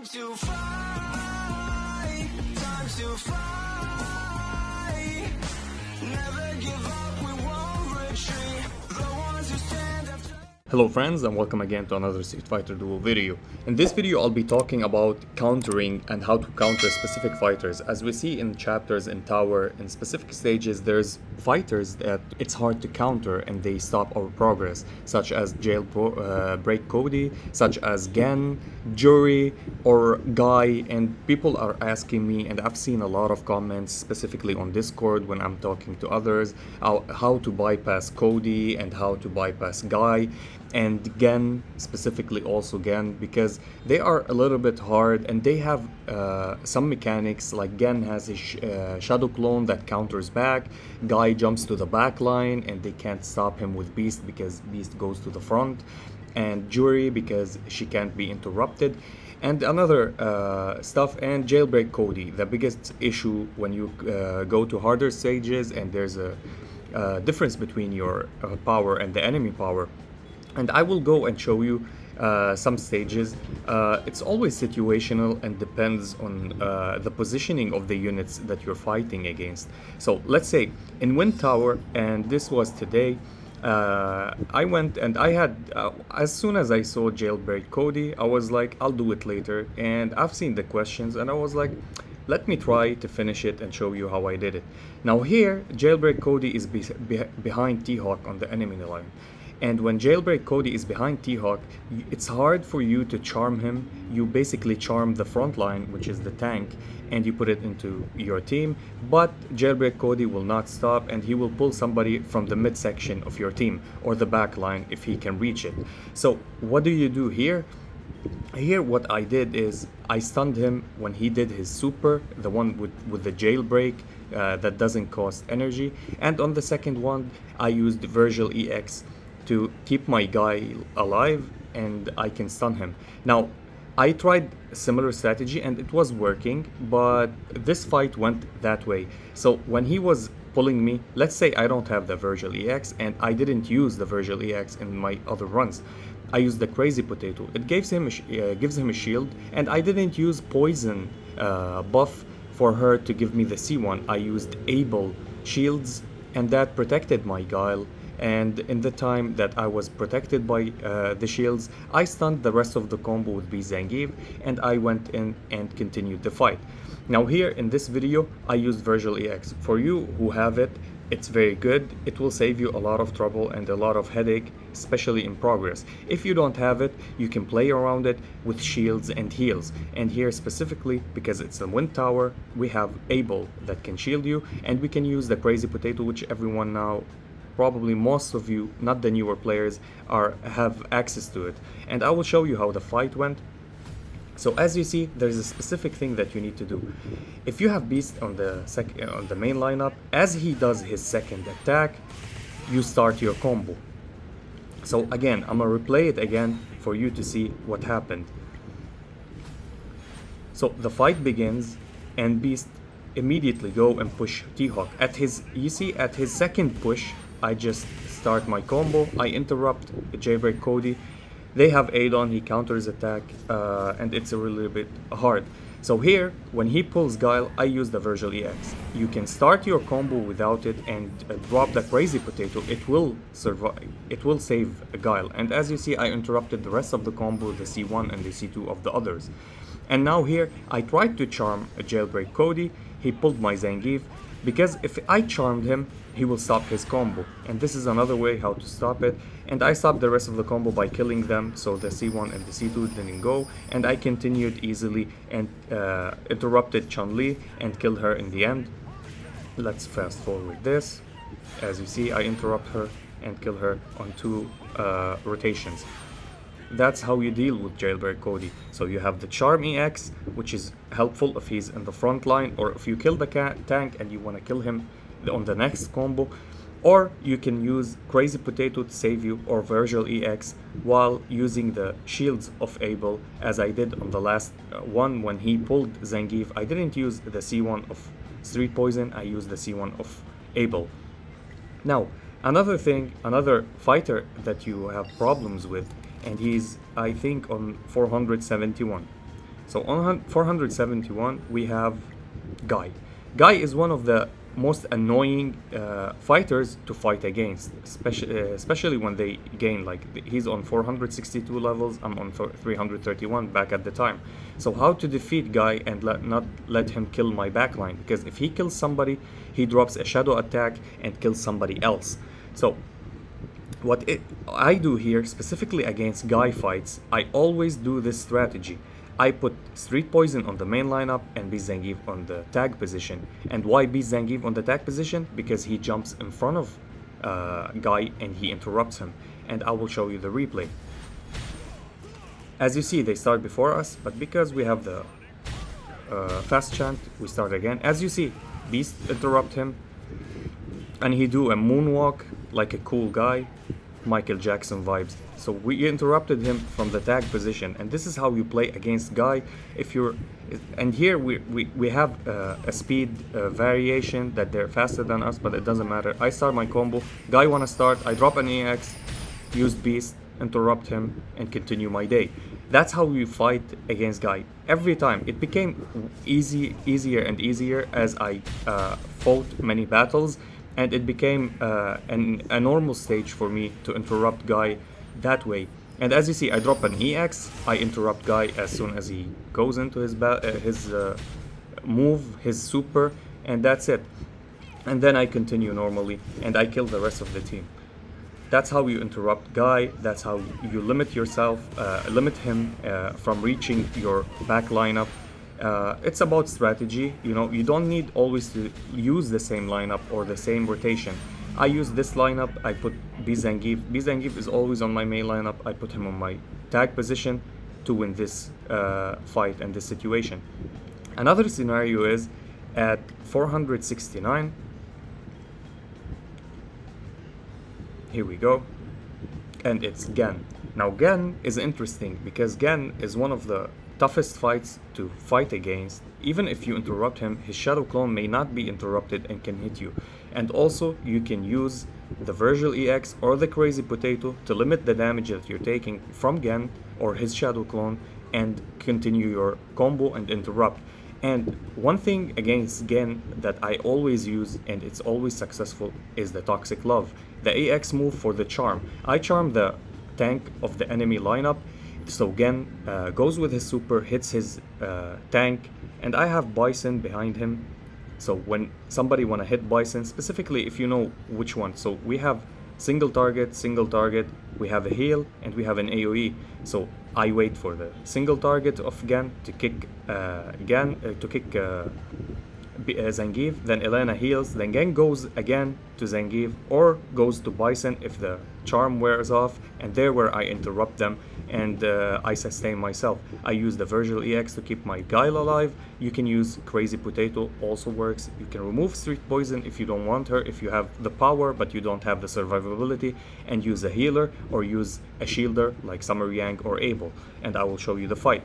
Time to fly, time to fly. Never give up, we won't retreat. The ones who stand up. Hello friends, and welcome again to another Street Fighter Duel video. In this video I'll be talking about countering and how to counter specific fighters. As we see in chapters in Tower, in specific stages, there's fighters that it's hard to counter and they stop our progress, such as JB.Cody, such as Gen, Juri, or Guy, and people are asking me, and I've seen a lot of comments specifically on Discord when I'm talking to others, how to bypass Cody and how to bypass Guy. And Gen, specifically also Gen, because they are a little bit hard and they have some mechanics, like Gen has a shadow clone that counters back, Guy jumps to the back line and they can't stop him with Beast because Beast goes to the front, and Juri because she can't be interrupted, and another stuff, and JB.Cody. The biggest issue when you go to harder stages and there's a difference between your power and the enemy power. And I will go and show you some stages. It's always situational and depends on the positioning of the units that you're fighting against. So let's say in Wind Tower, and this was today, I went and I had, as soon as I saw JB.Cody, I was like, I'll do it later. And I've seen the questions and I was like, let me try to finish it and show you how I did it. Now here, JB.Cody is behind T-Hawk on the enemy line. And when JB.Cody is behind T-Hawk, it's hard for you to charm him. You basically charm the front line, which is the tank, and you put it into your team. But JB.Cody will not stop, and he will pull somebody from the midsection of your team or the back line if he can reach it. So what do you do here? Here what I did is I stunned him when he did his super, the one with the jailbreak that doesn't cost energy. And on the second one, I used Virgil EX to keep my guy alive and I can stun him. Now, I tried a similar strategy and it was working, but this fight went that way. So when he was pulling me, let's say I don't have the Virgil EX and I didn't use the Virgil EX in my other runs. I used the Crazy Potato. It gives him a shield, and I didn't use poison buff for her to give me the C1. I used able shields and that protected my Guile. And in the time that I was protected by the shields, I stunned the rest of the combo with B Zangief, and I went in and continued the fight. Now here in this video, I used Virgil EX. For you who have it, it's very good. It will save you a lot of trouble and a lot of headache, especially in progress. If you don't have it, you can play around it with shields and heals. And here specifically, because it's a Wind Tower, we have Able that can shield you, and we can use the Crazy Potato, which everyone now, probably most of you, not the newer players, have access to it. And I will show you how the fight went. So as you see, there is a specific thing that you need to do. If you have Beast on the main lineup, as he does his second attack, you start your combo. So again, I'm gonna replay it again for you to see what happened. So the fight begins and Beast immediately go and push T-Hawk. At his second push, I just start my combo, I interrupt JB.Cody. They have Adon, he counters attack, and it's a little bit hard. So here, when he pulls Guile, I use the Virgil EX. You can start your combo without it and drop the Crazy Potato. It will survive, it will save Guile. And as you see, I interrupted the rest of the combo, the C1 and the C2 of the others. And now here, I tried to charm JB.Cody. He pulled my Zangief, because if I charmed him, he will stop his combo. And this is another way how to stop it. And I stopped the rest of the combo by killing them, so the C1 and the C2 didn't go. And I continued easily and interrupted Chun-Li and killed her in the end. Let's fast forward this. As you see, I interrupt her and kill her on 2 rotations. That's how you deal with JB.Cody. So you have the Charm EX, which is helpful if he's in the front line, or if you kill the tank and you want to kill him on the next combo. Or you can use Crazy Potato to save you, or Virgil EX, while using the shields of Able, as I did on the last one when he pulled Zangief. I didn't use the C1 of Street Poison, I used the C1 of Able. Now, another fighter that you have problems with, and he's, I think, on 471. So on 471 we have Guy. Guy is one of the most annoying fighters to fight against, especially when they gain, like, he's on 462 levels, I'm on 331 back at the time. So how to defeat Guy and not let him kill my backline, because if he kills somebody, he drops a shadow attack and kills somebody else. So I do here, specifically against Guy fights, I always do this strategy. I put Street Poison on the main lineup and B Zangief on the tag position. And why B Zangief on the tag position? Because he jumps in front of Guy and he interrupts him. And I will show you the replay. As you see, they start before us, but because we have the fast chant, we start again. As you see, Beast interrupt him, and he do a moonwalk like a cool guy, Michael Jackson vibes. So we interrupted him from the tag position, and this is how you play against Guy. If you're, and here we have a speed variation that they're faster than us, but it doesn't matter. I start my combo. Guy wanna start. I drop an EX, use Beast, interrupt him, and continue my day. That's how you fight against Guy. Every time it became easier and easier as I fought many battles, and it became a normal stage for me to interrupt Guy that way. And as you see, I drop an EX, I interrupt Guy as soon as he goes into his move, his super, and that's it. And then I continue normally, and I kill the rest of the team. That's how you interrupt Guy. That's how you limit yourself, limit him from reaching your back lineup. It's about strategy. You know, you don't need always to use the same lineup or the same rotation. I use this lineup. I put B Zangief. B Zangief is always on my main lineup. I put him on my tag position to win this fight and this situation. Another scenario is at 469. Here we go, and it's Gen. Now Gen is interesting because Gen is one of the toughest fights to fight against. Even if you interrupt him, his shadow clone may not be interrupted and can hit you. And also you can use the Virgil EX or the Crazy Potato to limit the damage that you're taking from Gen or his shadow clone and continue your combo and interrupt. And one thing against Gen that I always use, and it's always successful, is the Toxic Love. The AX move for the charm. I charm the tank of the enemy lineup, so Gen goes with his super, hits his tank, and I have Bison behind him. So when somebody wanna hit Bison, specifically if you know which one, so we have single target, we have a heal, and we have an AoE. So I wait for the single target of Gen to kick Zangief, then Elena heals, then Gen goes again to Zangief or goes to Bison if the charm wears off, and there where I interrupt them and I sustain myself. I use the Virgil EX to keep my Guile alive. You can use Crazy Potato, also works. You can remove Street Poison if you don't want her, if you have the power but you don't have the survivability, and use a healer or use a shielder like Summer Yang or Abel, and I will show you the fight.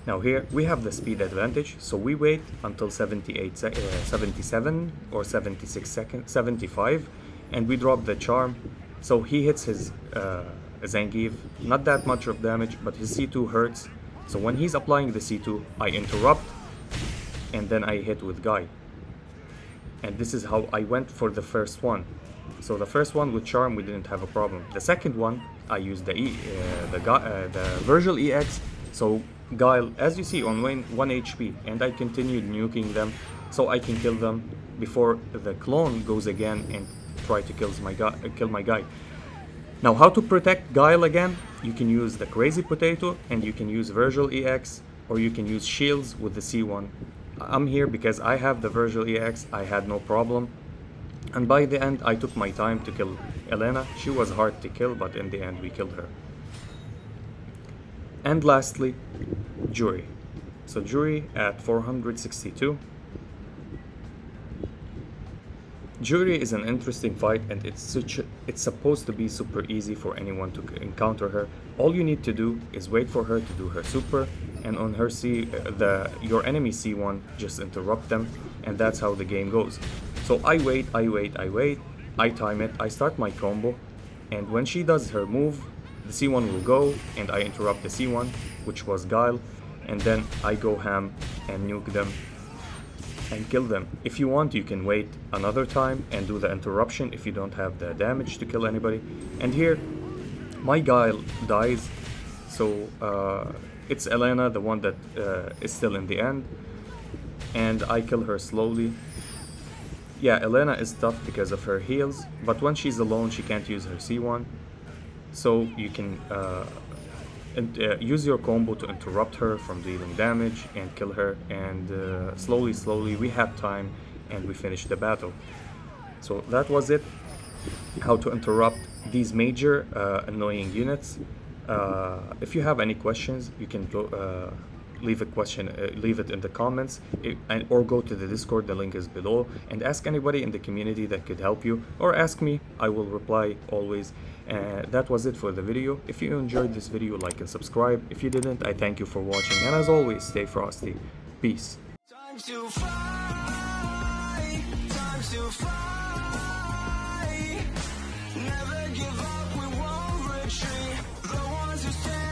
Now here we have the speed advantage, so we wait until 77 or 76 seconds, 75, and we drop the charm. So he hits his Zangief, not that much of damage, but his C2 hurts. So when he's applying the C2, I interrupt, and then I hit with Guy. And this is how I went for the first one. So the first one with charm, we didn't have a problem. The second one, I used the Virgil EX. So Guile, as you see, on 1 HP, and I continued nuking them so I can kill them before the clone goes again and try to kill my guy. Now, how to protect Guile again? You can use the Crazy Potato, and you can use Virgil EX, or you can use shields with the C1. I'm here because I have the Virgil EX, I had no problem. And by the end, I took my time to kill Elena. She was hard to kill, but in the end, we killed her. And lastly, Juri. So Juri at 462. Juri is an interesting fight, and it's supposed to be super easy for anyone to encounter her. All you need to do is wait for her to do her super, and on her your enemy C1, just interrupt them, and that's how the game goes. So I wait, I time it, I start my combo, and when she does her move, the C1 will go and I interrupt the C1, which was Guile, and then I go ham and nuke them and kill them. If you want, you can wait another time and do the interruption if you don't have the damage to kill anybody. And here, my Guile dies, so it's Elena, the one that is still in the end, and I kill her slowly. Yeah, Elena is tough because of her heals, but when she's alone she can't use her C1, so you can use your combo to interrupt her from dealing damage and kill her, and slowly we have time and we finish the battle. So that was it, how to interrupt these major annoying units. If you have any questions, you can go leave it in the comments, or go to the Discord, the link is below, and ask anybody in the community that could help you, or ask me, I will reply always. That was it for the video. If you enjoyed this video, like and subscribe. If you didn't, I thank you for watching, and as always, stay frosty. Peace. Time to fly, time to fly. Never give up, we won't retreat. The ones who stand